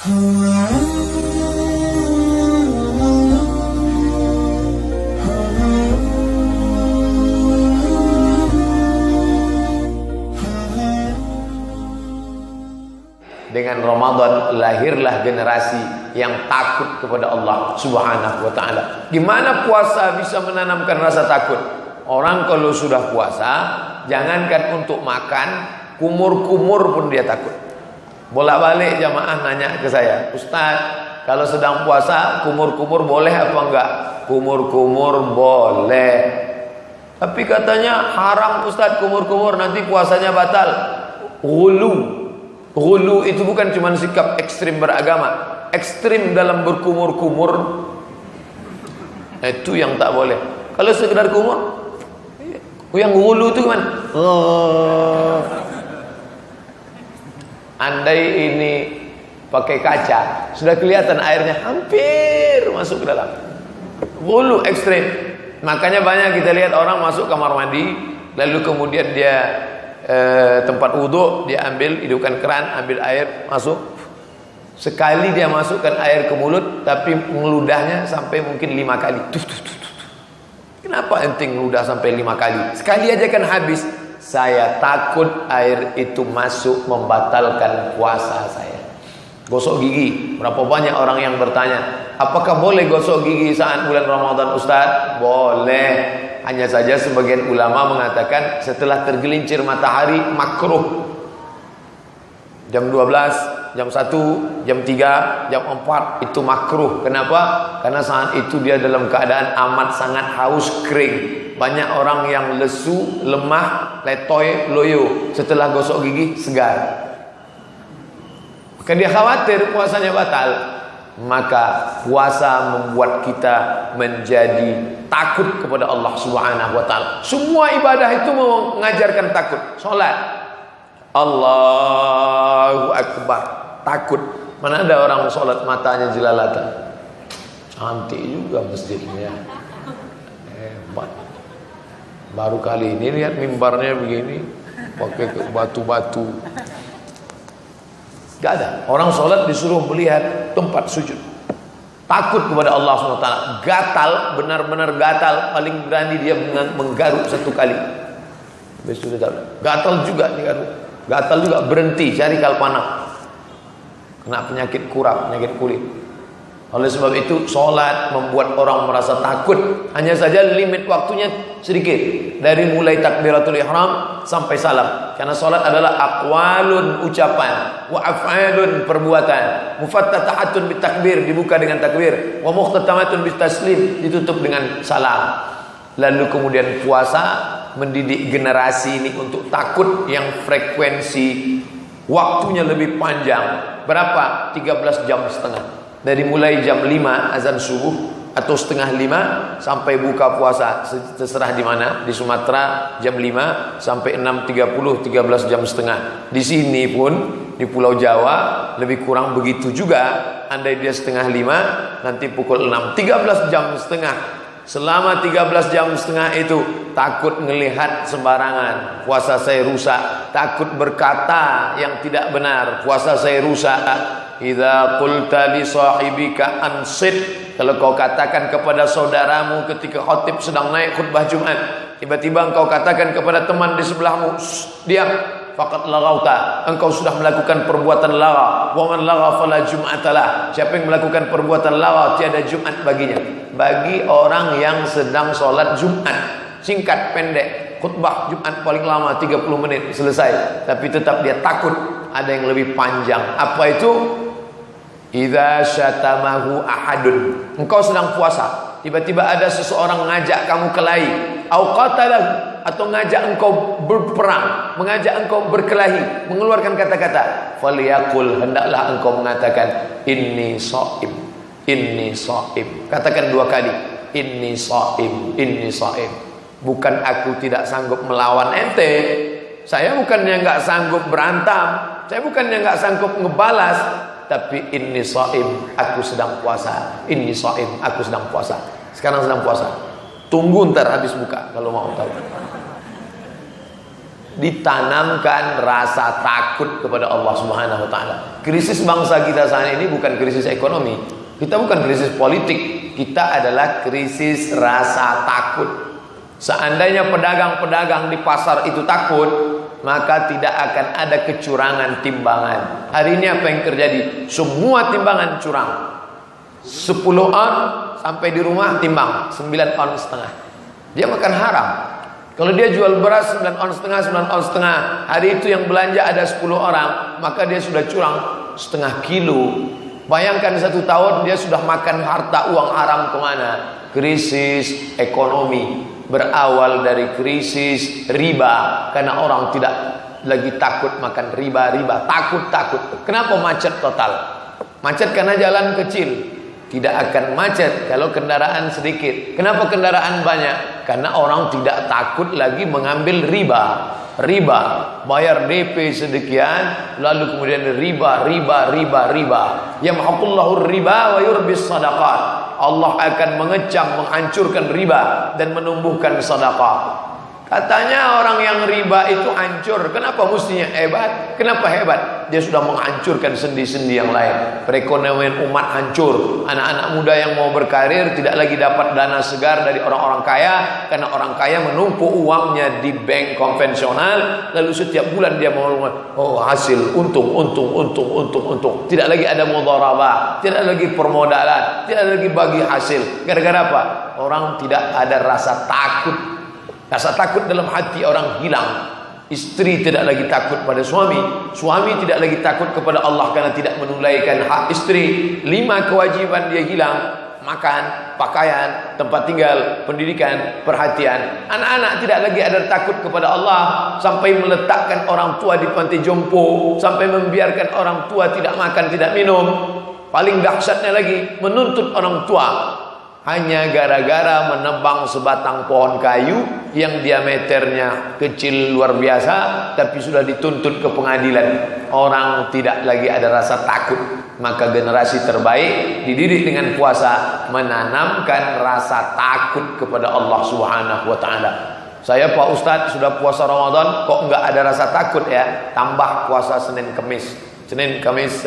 Dengan Ramadan lahirlah generasi yang takut kepada Allah Subhanahu wa ta'ala. Gimana puasa bisa menanamkan rasa takut? Orang kalau sudah puasa, jangankan untuk makan, kumur-kumur pun dia takut. Bolak-balik jamaah nanya ke saya, Ustaz, kalau sedang puasa kumur-kumur boleh apa enggak? Kumur-kumur boleh, tapi katanya haram Ustaz kumur-kumur, nanti puasanya batal. Ghulu itu bukan cuma sikap ekstrim beragama, ekstrim dalam berkumur-kumur itu yang tak boleh. Kalau sekedar kumur, yang ghulu itu kan andai ini pakai kaca, sudah kelihatan airnya hampir masuk ke dalam. Ghulu ekstrim. Makanya banyak kita lihat orang masuk kamar mandi, lalu kemudian dia tempat wudhu, dia ambil, hidupkan keran, ambil air, masuk. Sekali dia masukkan air ke mulut, tapi ngeludahnya sampai mungkin 5 kali. Kenapa ente ngeludah sampai 5 kali? Sekali aja kan habis. Saya takut air itu masuk membatalkan puasa saya. Gosok gigi. Berapa banyak orang yang bertanya, apakah boleh gosok gigi saat bulan Ramadan Ustaz? Boleh. Hanya saja sebagian ulama mengatakan setelah tergelincir matahari makruh. Jam 12, jam 1, jam 3, jam 4 itu makruh. Kenapa? Karena saat itu dia dalam keadaan amat sangat haus, kering. Banyak orang yang lesu, lemah, letoy, loyo. Setelah gosok gigi segar. Maka dia khawatir puasanya batal. Maka puasa membuat kita menjadi takut kepada Allah Subhanahu wa ta'ala. Semua ibadah itu mengajarkan takut. Salat, Allahu Akbar, takut. Mana ada orang salat matanya jelalatan. Cantik juga masjidnya, hebat. Baru kali ini lihat mimbarnya begini, pakai batu-batu. Gak ada. Orang sholat disuruh melihat tempat sujud. Takut kepada Allah SWT. Gatal, benar-benar gatal. Paling berani dia menggaruk 1 kali. Gatal juga digaruk. Gatal juga, berhenti, cari kalpana. Kena penyakit kurap, penyakit kulit. Oleh sebab itu sholat membuat orang merasa takut. Hanya saja limit waktunya sedikit, dari mulai takbiratul ihram sampai salam. Karena sholat adalah aqwalun, ucapan, wa af'alun, perbuatan. Mufattatahatun bitakbir, dibuka dengan takbir, wa mukhtatamatun bitaslim, ditutup dengan salam. Lalu kemudian puasa mendidik generasi ini untuk takut, yang frekuensi waktunya lebih panjang. Berapa? 13,5 jam. Dari mulai jam 5 azan subuh atau setengah 5 sampai buka puasa, terserah di mana. Di Sumatera jam 5 sampai 6.30, 13,5 jam. Di sini pun di Pulau Jawa lebih kurang begitu juga. Andai dia setengah 5, nanti pukul 6, 13,5 jam. Selama 13,5 jam itu takut ngelihat sembarangan, puasa saya rusak. Takut berkata yang tidak benar, puasa saya rusak. Idza qulta li sahibika ansit, kalau kau katakan kepada saudaramu ketika khatib sedang naik khutbah Jumat, tiba-tiba engkau katakan kepada teman di sebelahmu, diam, faqad laghauta, engkau sudah melakukan perbuatan lagha. Wa man lagha fala jum'atalah, siapa yang melakukan perbuatan lagha tiada Jumat baginya. Bagi orang yang sedang sholat Jumat, singkat pendek, khutbah Jumat paling lama 30 menit selesai, tapi tetap dia takut ada yang lebih panjang. Apa itu? Idza syatamahu ahadun, engkau sedang puasa, tiba-tiba ada seseorang ngajak kamu kelahi, au qatalahu, atau ngajak engkau berperang, mengajak engkau berkelahi, mengeluarkan kata-kata, falyaqul, hendaklah engkau mengatakan inni shaim, inni shaim. Katakan 2 kali, inni shaim, inni shaim. Bukan aku tidak sanggup melawan ente, saya bukannya enggak sanggup berantem, saya bukannya enggak sanggup ngebalas, tapi inni shaim, aku sedang puasa. Inni shaim, aku sedang puasa. Sekarang sedang puasa. Tunggu ntar habis buka kalau mau tahu. ditanamkan rasa takut kepada Allah Subhanahu wa taala. Krisis bangsa kita saat ini bukan krisis ekonomi, kita bukan krisis politik, kita adalah krisis rasa takut. Seandainya pedagang-pedagang di pasar itu takut, maka tidak akan ada kecurangan timbangan. Hari ini apa yang terjadi? Semua timbangan curang. 10 on sampai di rumah timbang 9 on setengah. Dia makan haram. Kalau dia jual beras 9 on setengah, 9 on setengah, hari itu yang belanja ada 10 orang, maka dia sudah curang setengah kilo. Bayangkan 1 tahun dia sudah makan harta uang haram kemana? Krisis ekonomi berawal dari krisis riba, karena orang tidak lagi takut makan riba. Takut. Kenapa macet total? Macet karena jalan kecil. Tidak akan macet kalau kendaraan sedikit. Kenapa kendaraan banyak? Karena orang tidak takut lagi mengambil riba. Bayar DP sedekian, lalu kemudian riba. Yamhaqullahu riba wa yurbis sadaqat. Allah akan mengecam, menghancurkan riba dan menumbuhkan sedekah. Katanya orang yang riba itu hancur. Kenapa mestinya hebat? Kenapa hebat? Dia sudah menghancurkan sendi-sendi yang lain. Perekonomian umat hancur. Anak-anak muda yang mau berkarir tidak lagi dapat dana segar dari orang-orang kaya, karena orang kaya menumpuk uangnya di bank konvensional, lalu setiap bulan dia mau hasil untung. Tidak lagi ada mudharabah, tidak lagi permodalan, tidak lagi bagi hasil. Gara-gara apa? Orang tidak ada rasa takut. Rasa takut dalam hati orang hilang. Istri tidak lagi takut pada suami, suami tidak lagi takut kepada Allah karena tidak menunaikan hak istri. 5 kewajiban dia hilang: makan, pakaian, tempat tinggal, pendidikan, perhatian. Anak-anak tidak lagi ada takut kepada Allah, sampai meletakkan orang tua di panti jompo, sampai membiarkan orang tua tidak makan, tidak minum. Paling dahsyatnya lagi, menuntut orang tua hanya gara-gara menebang sebatang pohon kayu yang diameternya kecil luar biasa, tapi sudah dituntut ke pengadilan. Orang tidak lagi ada rasa takut. Maka generasi terbaik dididik dengan puasa, menanamkan rasa takut kepada Allah Subhanahu wa taala. Saya Pak Ustadz sudah puasa Ramadan kok enggak ada rasa takut ya? Tambah puasa Senin Kamis. Senin Kamis.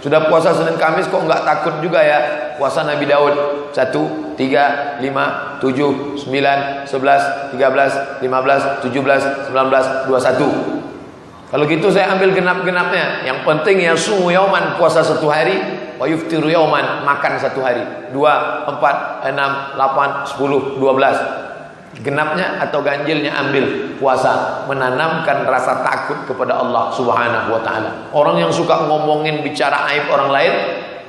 Sudah puasa Senin Kamis kok enggak takut juga ya? Puasa Nabi Daud 1, 3, 5, 7, 9, 11, 13, 15, 17, 19, 21. Kalau gitu saya ambil genap-genapnya. Yang penting ya sumu yauman, puasa 1 hari, wa yuftiru yauman, makan 1 hari. 2, 4, 6, 8, 10, 12. Genapnya atau ganjilnya ambil, puasa, menanamkan rasa takut kepada Allah Subhanahu wa taala. Orang yang suka ngomongin, bicara aib orang lain,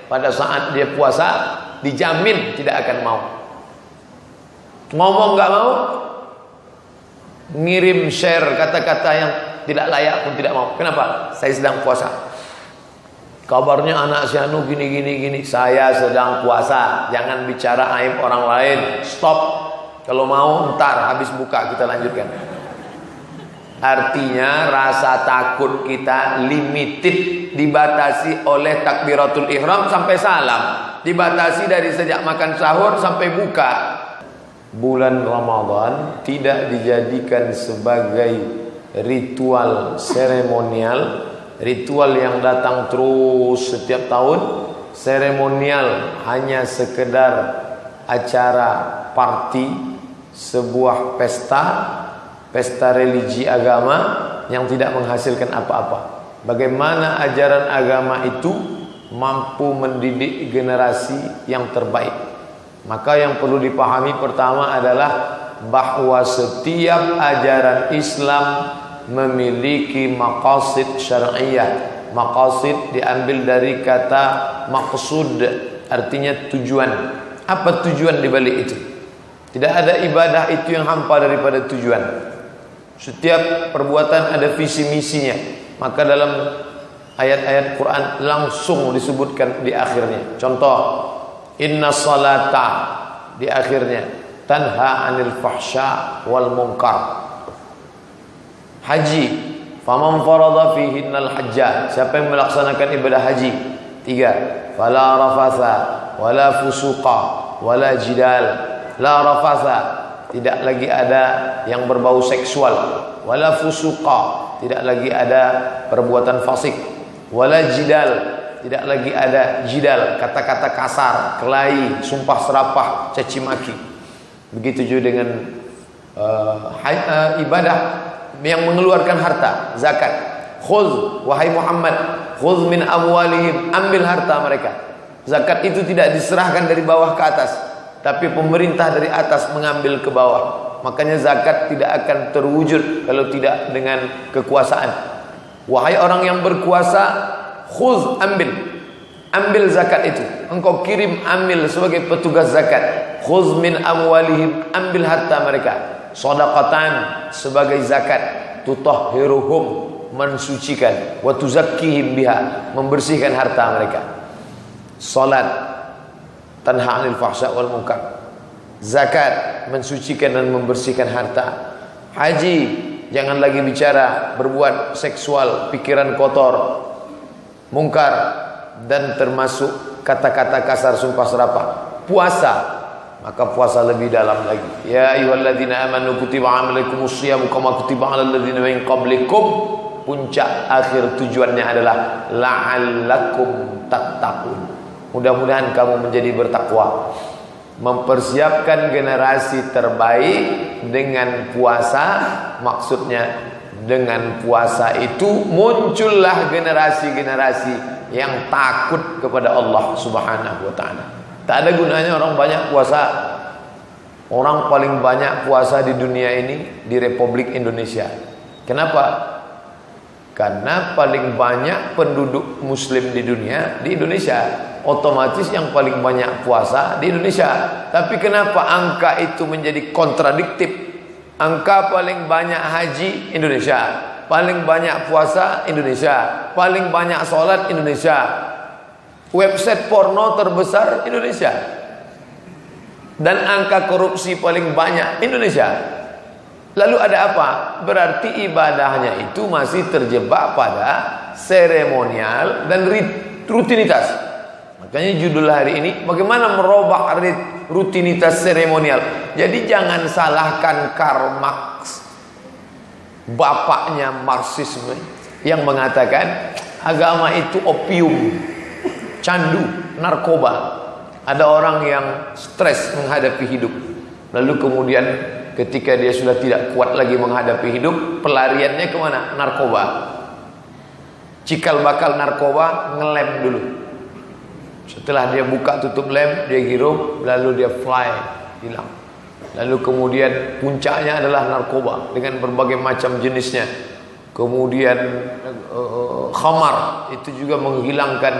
pada saat dia puasa dijamin tidak akan mau. Ngomong nggak mau, ngirim share kata-kata yang tidak layak pun tidak mau. Kenapa? Saya sedang puasa. Kabarnya anak si Anu gini. Saya sedang puasa. Jangan bicara aib orang lain. Stop. Kalau mau ntar habis buka kita lanjutkan. Artinya rasa takut kita limited, dibatasi oleh takbiratul ihram sampai salam, dibatasi dari sejak makan sahur sampai buka. Bulan Ramadan tidak dijadikan sebagai ritual seremonial, ritual yang datang terus setiap tahun. Seremonial hanya sekedar acara party, sebuah pesta religi agama yang tidak menghasilkan apa-apa. Bagaimana ajaran agama itu mampu mendidik generasi yang terbaik? Maka yang perlu dipahami pertama adalah bahwa setiap ajaran Islam memiliki maqasid syar'iyyah. Maqasid diambil dari kata maqsud, artinya tujuan. Apa tujuan dibalik itu? Tidak ada ibadah itu yang hampa daripada tujuan. Setiap perbuatan ada visi misinya. Maka dalam ayat-ayat Quran langsung disebutkan di akhirnya. Contoh, inna salata, di akhirnya tanha anil fahsya wal munkar. Haji, faman farada fihinnal hajja, siapa yang melaksanakan ibadah haji. 3, fala rafatha wala fusuqa wala jidal. La rafatha, tidak lagi ada yang berbau seksual, wala fusuqa, tidak lagi ada perbuatan fasik, wala jidal, tidak lagi ada jidal, kata-kata kasar, kelahi, sumpah serapah, caci maki. Begitu juga dengan ibadah yang mengeluarkan harta, zakat. Khudh, wahai Muhammad, khudh min amwalihim, ambil harta mereka. Zakat itu tidak diserahkan dari bawah ke atas, tapi pemerintah dari atas mengambil ke bawah. Makanya zakat tidak akan terwujud kalau tidak dengan kekuasaan. Wahai orang yang berkuasa, khudh, ambil zakat itu. Engkau kirim, ambil sebagai petugas zakat. Khudh min amwalihim, ambil harta mereka. Shadaqatan, sebagai zakat. Tutahhiruhum, mensucikan. Wa tuzakkihim biha, membersihkan harta mereka. Salat tanha 'anil fahsya wal munkar. Zakat mensucikan dan membersihkan harta. Haji, jangan lagi bicara berbuat seksual, pikiran kotor, mungkar, dan termasuk kata-kata kasar, sumpah serapah. Puasa, maka puasa lebih dalam lagi. Ya ayyuhalladzina amanu kutiba 'alaikumus syiyamu kama kutiba 'alal ladzina min qablikum. Puncak akhir tujuannya adalah la'allakum tattaqun. Mudah-mudahan kamu menjadi bertakwa. Mempersiapkan generasi terbaik dengan puasa, maksudnya dengan puasa itu muncullah generasi-generasi yang takut kepada Allah Subhanahu wa taala. Tak ada gunanya orang banyak puasa. Orang paling banyak puasa di dunia ini di Republik Indonesia. Kenapa? Karena paling banyak penduduk muslim di dunia di Indonesia. Otomatis yang paling banyak puasa di Indonesia. Tapi kenapa angka itu menjadi kontradiktif? Angka paling banyak haji Indonesia, paling banyak puasa Indonesia, paling banyak sholat Indonesia, website porno terbesar Indonesia, dan angka korupsi paling banyak Indonesia. Lalu ada apa? Berarti ibadahnya itu masih terjebak pada seremonial dan rutinitas. Makanya judul hari ini, bagaimana merubah rutinitas seremonial. Jadi jangan salahkan Karl Marx, bapaknya Marxisme, yang mengatakan agama itu opium, candu, narkoba. Ada orang yang stres menghadapi hidup, lalu kemudian ketika dia sudah tidak kuat lagi menghadapi hidup, pelariannya kemana? Narkoba. Cikal bakal narkoba, ngelem dulu. Setelah dia buka tutup lem, dia hirup, lalu dia fly, hilang. Lalu kemudian puncaknya adalah narkoba dengan berbagai macam jenisnya. Kemudian khamar, itu juga menghilangkan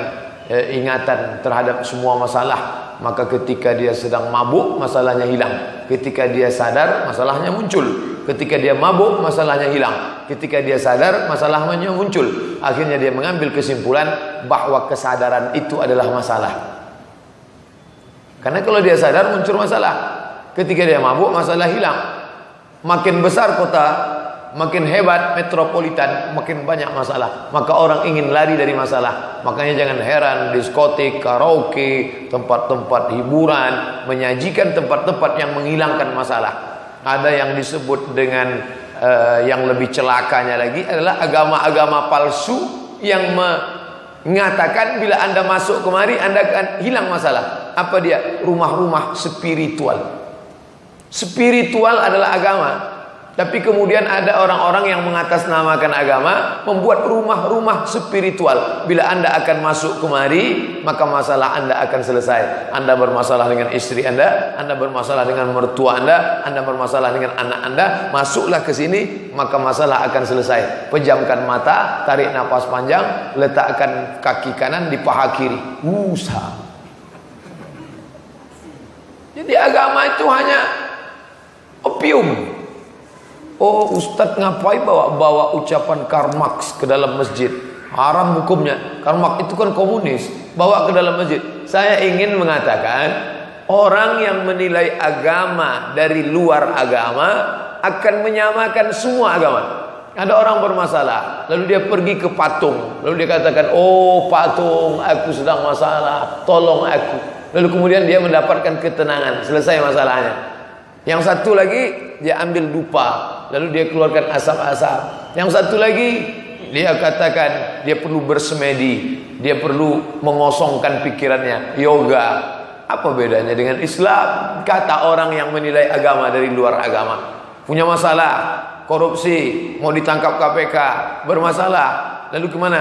ingatan terhadap semua masalah. Maka ketika dia sedang mabuk, masalahnya hilang. Ketika dia sadar, masalahnya muncul. Ketika dia mabuk, masalahnya hilang. Ketika dia sadar, masalahnya muncul. Akhirnya dia mengambil kesimpulan bahwa kesadaran itu adalah masalah. Karena kalau dia sadar, muncul masalah. Ketika dia mabuk, masalah hilang. Makin besar kota, makin hebat metropolitan, makin banyak masalah. Maka orang ingin lari dari masalah. Makanya jangan heran diskotik, karaoke, tempat-tempat hiburan menyajikan tempat-tempat yang menghilangkan masalah. Ada yang disebut dengan yang lebih celakanya lagi adalah agama-agama palsu yang mengatakan bila Anda masuk kemari Anda akan hilang masalah. Apa dia? Rumah-rumah spiritual. Spiritual adalah agama. Tapi kemudian ada orang-orang yang mengatasnamakan agama, membuat rumah-rumah spiritual. Bila Anda akan masuk kemari, maka masalah Anda akan selesai. Anda bermasalah dengan istri Anda bermasalah dengan mertua Anda bermasalah dengan anak Anda, masuklah ke sini, maka masalah akan selesai. Pejamkan mata, tarik nafas panjang, letakkan kaki kanan di paha kiri. Usah. Jadi agama itu hanya opium. Oh, Ustadz ngapain bawa ucapan Karl Marx ke dalam masjid? Haram hukumnya. Karl Marx itu kan komunis. Bawa ke dalam masjid. Saya ingin mengatakan, orang yang menilai agama dari luar agama akan menyamakan semua agama. Ada orang bermasalah, lalu dia pergi ke patung, lalu dia katakan, oh patung, aku sedang masalah, tolong aku. Lalu kemudian dia mendapatkan ketenangan, selesai masalahnya. Yang satu lagi dia ambil dupa, lalu dia keluarkan asap-asap. Yang satu lagi dia katakan dia perlu bersemedi, dia perlu mengosongkan pikirannya, yoga. Apa bedanya dengan Islam? Kata orang yang menilai agama dari luar agama. Punya masalah, korupsi, mau ditangkap KPK, bermasalah. Lalu kemana?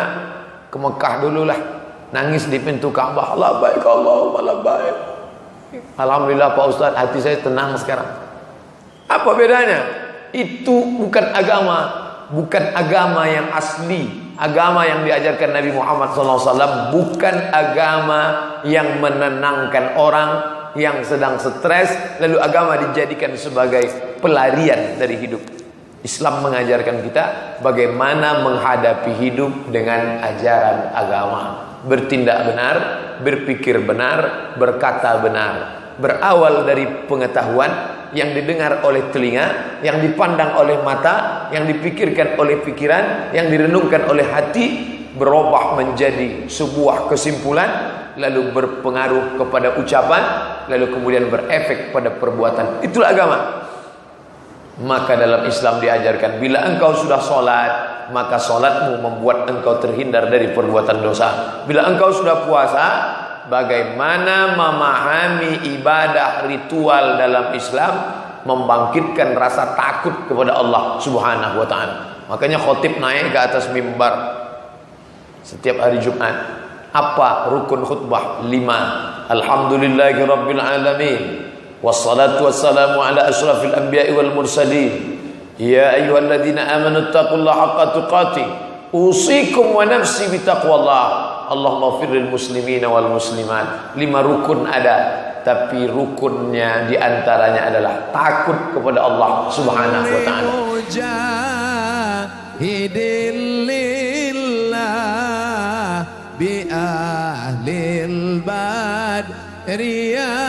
Ke Mekah dululah. Nangis di pintu Ka'bah. Allah baik, Allahumma la baik. Alhamdulillah Pak Ustadz, hati saya tenang sekarang. Apa bedanya? Itu bukan agama, bukan agama yang asli. Agama yang diajarkan Nabi Muhammad SAW bukan agama yang menenangkan orang yang sedang stres, lalu agama dijadikan sebagai pelarian dari hidup. Islam mengajarkan kita bagaimana menghadapi hidup dengan ajaran agama. Bertindak benar, berpikir benar, berkata benar. Berawal dari pengetahuan yang didengar oleh telinga, yang dipandang oleh mata, yang dipikirkan oleh pikiran, yang direnungkan oleh hati, berubah menjadi sebuah kesimpulan, lalu berpengaruh kepada ucapan, lalu kemudian berefek pada perbuatan. Itulah agama. Maka dalam Islam diajarkan, bila engkau sudah sholat, maka sholatmu membuat engkau terhindar dari perbuatan dosa. Bila engkau sudah puasa, bagaimana memahami ibadah ritual dalam Islam membangkitkan rasa takut kepada Allah Subhanahu wa ta'ala. Makanya khotib naik ke atas mimbar setiap hari Jumat. Apa rukun khutbah? 5. Alhamdulillahi rabbil alamin, wassalatu wassalamu ala ashrafil anbiya'i wal mursalin. Ya ayyuhalladzina amanu taqullaha haqqa tuqatih, usikum wa nafsi bitaqwallah. Allahumma firril muslimina wal muslimat. 5 rukun ada, tapi rukunnya diantaranya adalah takut kepada Allah Subhanahu wa ta'ala. bi ahlil badri ya